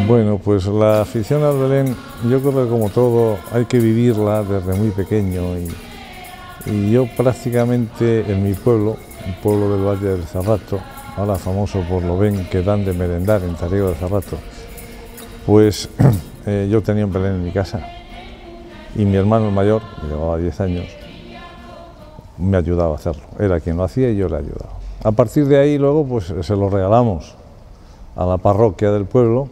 Bueno, pues la afición al Belén, yo creo que como todo hay que vivirla desde muy pequeño y yo prácticamente en mi pueblo, un pueblo del Valle del Cerrato, ahora famoso por lo bien que dan de merendar en Tarrego de Cerrato, pues yo tenía un Belén en mi casa y mi hermano el mayor, que llevaba 10 años, me ayudaba a hacerlo, era quien lo hacía y yo le ayudaba. A partir de ahí luego pues se lo regalamos a la parroquia del pueblo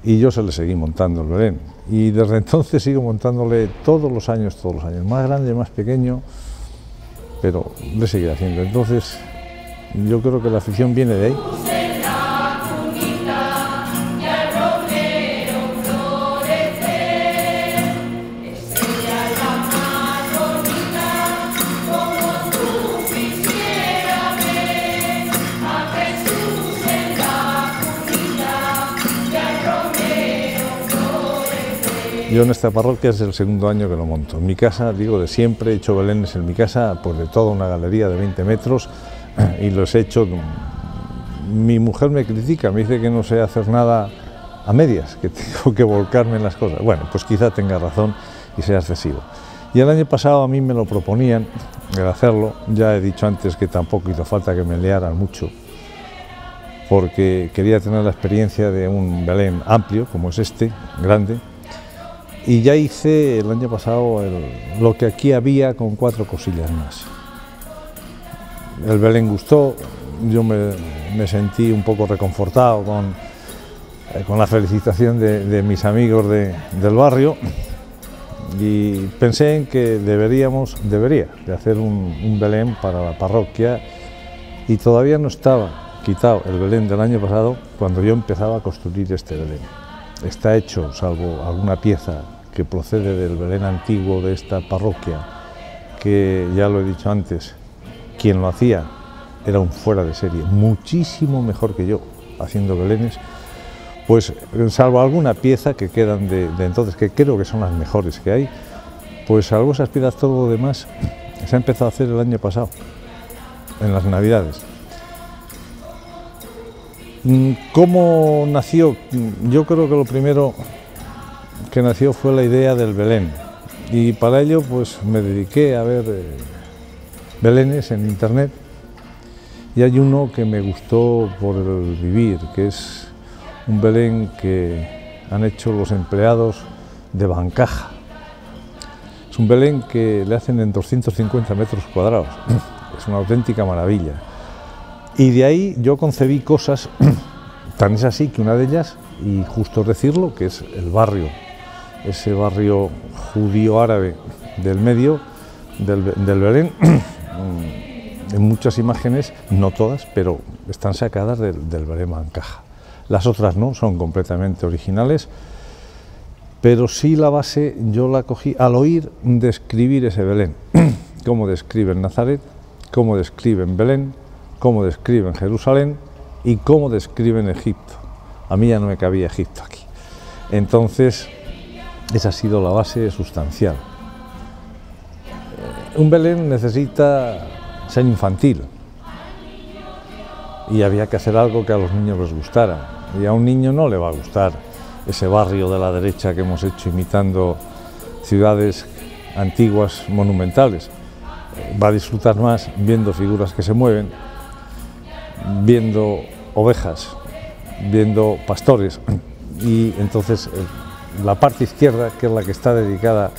y yo se le seguí montando el Belén y desde entonces sigo montándole todos los años, más grande, más pequeño, pero le seguiré haciendo. Entonces yo creo que la afición viene de ahí. Yo en esta parroquia es el segundo año que lo monto. En mi casa, digo, de siempre he hecho belenes en mi casa, pues de toda una galería de 20 metros y los he hecho. Mi mujer me critica, me dice que no sé hacer nada a medias, que tengo que volcarme en las cosas. Bueno, pues quizá tenga razón y sea excesivo. Y el año pasado a mí me lo proponían el hacerlo, ya he dicho antes que tampoco hizo falta que me liaran mucho, porque quería tener la experiencia de un Belén amplio, como es este, grande. Y ya hice el año pasado lo que aquí había con 4 cosillas más. El Belén gustó, yo me sentí un poco reconfortado con la felicitación de mis amigos del barrio y pensé en que debería de hacer un Belén para la parroquia y todavía no estaba quitado el Belén del año pasado cuando yo empezaba a construir este Belén. Está hecho, salvo alguna pieza que procede del Belén antiguo de esta parroquia, que ya lo he dicho antes, quien lo hacía era un fuera de serie, muchísimo mejor que yo haciendo belenes, pues salvo alguna pieza que quedan de entonces, que creo que son las mejores que hay, pues salvo esas piezas, todo lo demás se ha empezado a hacer el año pasado, en las Navidades. ¿Cómo nació? Yo creo que lo primero que nació fue la idea del Belén y para ello pues me dediqué a ver belenes en internet y hay uno que me gustó por el vivir, que es un Belén que han hecho los empleados de Bancaja. Es un Belén que le hacen en 250 metros cuadrados, es una auténtica maravilla. Y de ahí yo concebí cosas, tan es así que una de ellas, y justo decirlo, que es el barrio, ese barrio judío árabe del medio del Belén, en muchas imágenes, no todas, pero están sacadas del Belén Bancaja. Las otras no, son completamente originales, pero sí la base yo la cogí al oír describir ese Belén, cómo describen Nazaret, cómo describen Belén, cómo describen Jerusalén y cómo describen Egipto. A mí ya no me cabía Egipto aquí. Entonces, esa ha sido la base sustancial. Un Belén necesita ser infantil y había que hacer algo que a los niños les gustara. Y a un niño no le va a gustar ese barrio de la derecha que hemos hecho imitando ciudades antiguas monumentales. Va a disfrutar más viendo figuras que se mueven, viendo ovejas, viendo pastores, y entonces la parte izquierda, que es la que está dedicada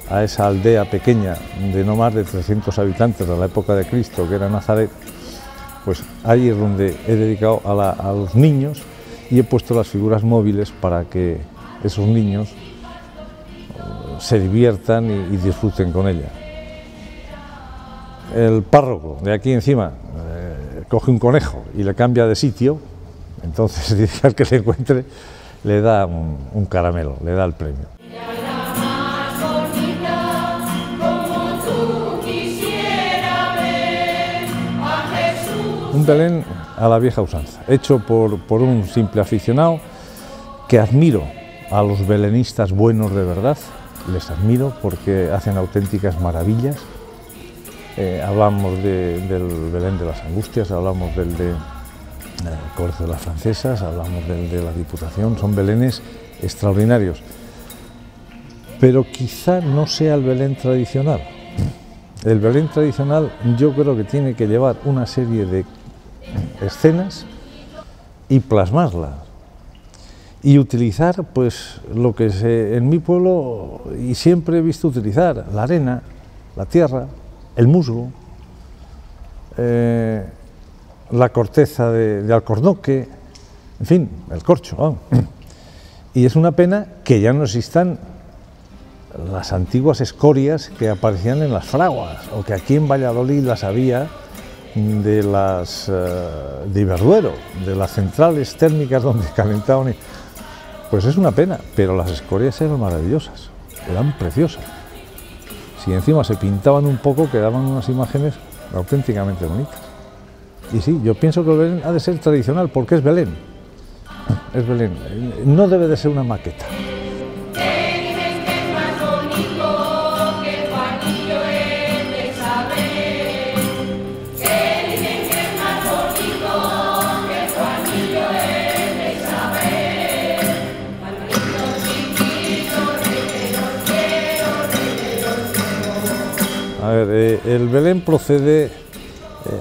a esa aldea pequeña de no más de 300 habitantes de la época de Cristo, que era Nazaret, pues ahí es donde he dedicado a los niños y he puesto las figuras móviles para que esos niños se diviertan y disfruten con ella. El párroco de aquí encima coge un conejo y le cambia de sitio, entonces dice al que le encuentre le da un caramelo, le da el premio. Un Belén a la vieja usanza, hecho por un simple aficionado que admiro a los belenistas buenos de verdad, les admiro porque hacen auténticas maravillas. Hablamos del Belén de las Angustias, hablamos del de el Colegio de las Francesas, hablamos de la Diputación, son belenes extraordinarios. Pero quizá no sea el Belén tradicional. El Belén tradicional yo creo que tiene que llevar una serie de escenas y plasmarlas. Y utilizar pues lo que en mi pueblo y siempre he visto utilizar, la arena, la tierra, el musgo, la corteza de alcornoque, en fin, el corcho, vamos. Y es una pena que ya no existan las antiguas escorias que aparecían en las fraguas, o que aquí en Valladolid las había de Iberduero, de las centrales térmicas donde calentaban. Pues es una pena, pero las escorias eran maravillosas, eran preciosas. Si encima se pintaban un poco, quedaban unas imágenes auténticamente bonitas. Y sí, yo pienso que el Belén ha de ser tradicional, porque es Belén. Es Belén, no debe de ser una maqueta. A ver, el Belén procede,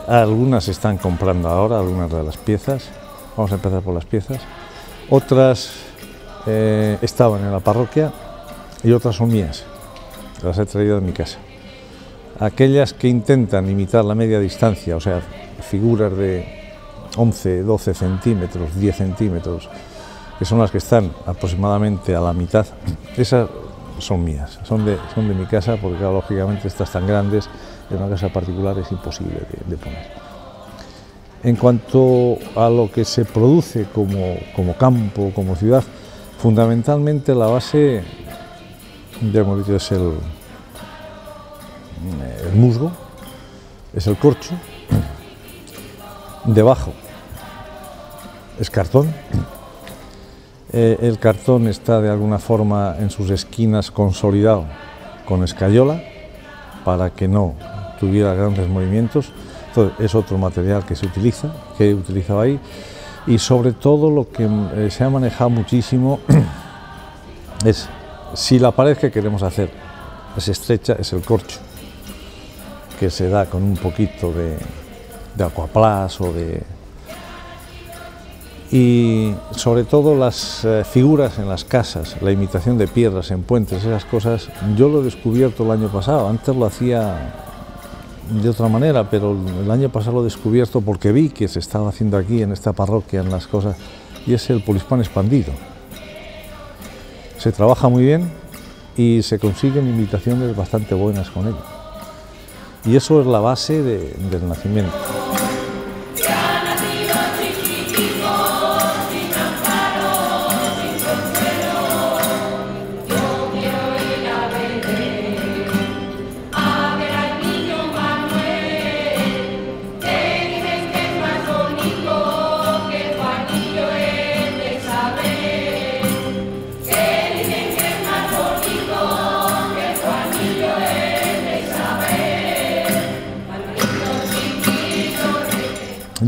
algunas se están comprando ahora, algunas de las piezas, vamos a empezar por las piezas, otras estaban en la parroquia y otras son mías, las he traído de mi casa. Aquellas que intentan imitar la media distancia, o sea, figuras de 11, 12 centímetros, 10 centímetros, que son las que están aproximadamente a la mitad, esas son mías, son de mi casa, porque claro, lógicamente estas tan grandes en una casa particular es imposible de poner. En cuanto a lo que se produce como campo, como ciudad, fundamentalmente la base, ya hemos dicho, es el musgo, es el corcho, debajo es cartón. El cartón está de alguna forma en sus esquinas consolidado con escayola para que no tuviera grandes movimientos. Entonces, es otro material que se utiliza, que he utilizado ahí, y sobre todo lo que se ha manejado muchísimo es, si la pared que queremos hacer es estrecha, es el corcho, que se da con un poquito de aquaplas o de... Y sobre todo las figuras en las casas, la imitación de piedras en puentes, esas cosas, yo lo he descubierto el año pasado. Antes lo hacía de otra manera, pero el año pasado lo he descubierto porque vi que se estaba haciendo aquí en esta parroquia, en las cosas, y es el polispán expandido. Se trabaja muy bien y se consiguen imitaciones bastante buenas con ello. Y eso es la base del nacimiento.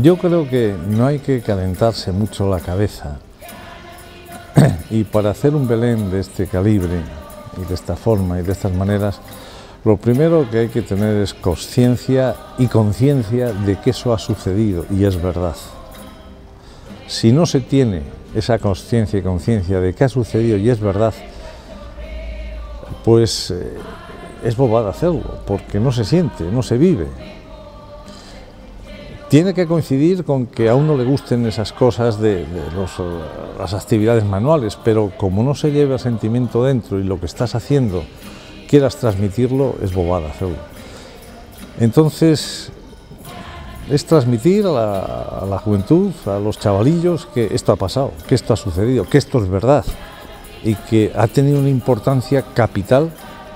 Yo creo que no hay que calentarse mucho la cabeza y para hacer un Belén de este calibre y de esta forma y de estas maneras, lo primero que hay que tener es conciencia y conciencia de que eso ha sucedido y es verdad. Si no se tiene esa conciencia y conciencia de que ha sucedido y es verdad, pues es bobada hacerlo, porque no se siente, no se vive. Tiene que coincidir con que a uno le gusten esas cosas de las actividades manuales, pero como no se lleva sentimiento dentro y lo que estás haciendo quieras transmitirlo, es bobada hacerlo. Entonces, es transmitir a la juventud, a los chavalillos, que esto ha pasado, que esto ha sucedido, que esto es verdad y que ha tenido una importancia capital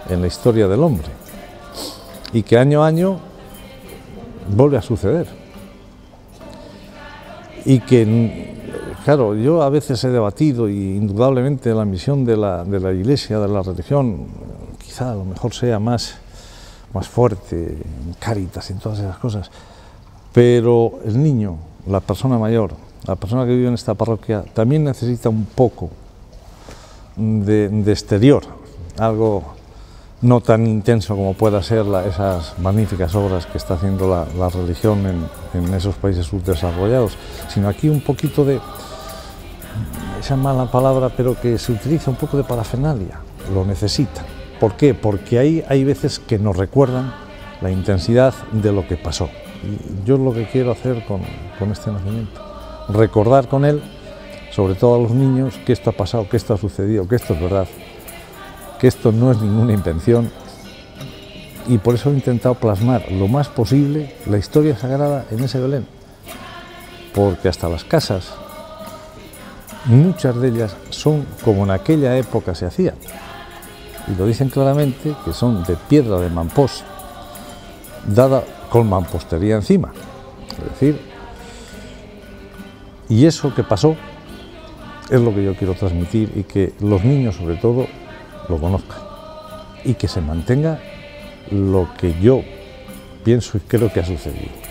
en la historia del hombre y que año a año vuelve a suceder. Y que, claro, yo a veces he debatido y indudablemente la misión de la Iglesia, de la religión, quizá a lo mejor sea más fuerte en Cáritas y en todas esas cosas, pero el niño, la persona mayor, la persona que vive en esta parroquia, también necesita un poco de exterior, algo no tan intenso como pueda ser esas magníficas obras que está haciendo la religión en esos países subdesarrollados, sino aquí un poquito de, esa mala palabra, pero que se utiliza un poco de parafernalia, lo necesita. ¿Por qué? Porque hay veces que nos recuerdan la intensidad de lo que pasó. Y yo es lo que quiero hacer con este nacimiento, recordar con él, sobre todo a los niños, que esto ha pasado, que esto ha sucedido, que esto es verdad, que esto no es ninguna invención, y por eso he intentado plasmar lo más posible la historia sagrada en ese Belén, porque hasta las casas, muchas de ellas son como en aquella época se hacían, y lo dicen claramente, que son de piedra de Mampós, dada con mampostería encima, es decir, y eso que pasó es lo que yo quiero transmitir, y que los niños sobre todo lo conozcan, y que se mantenga lo que yo pienso y creo que ha sucedido.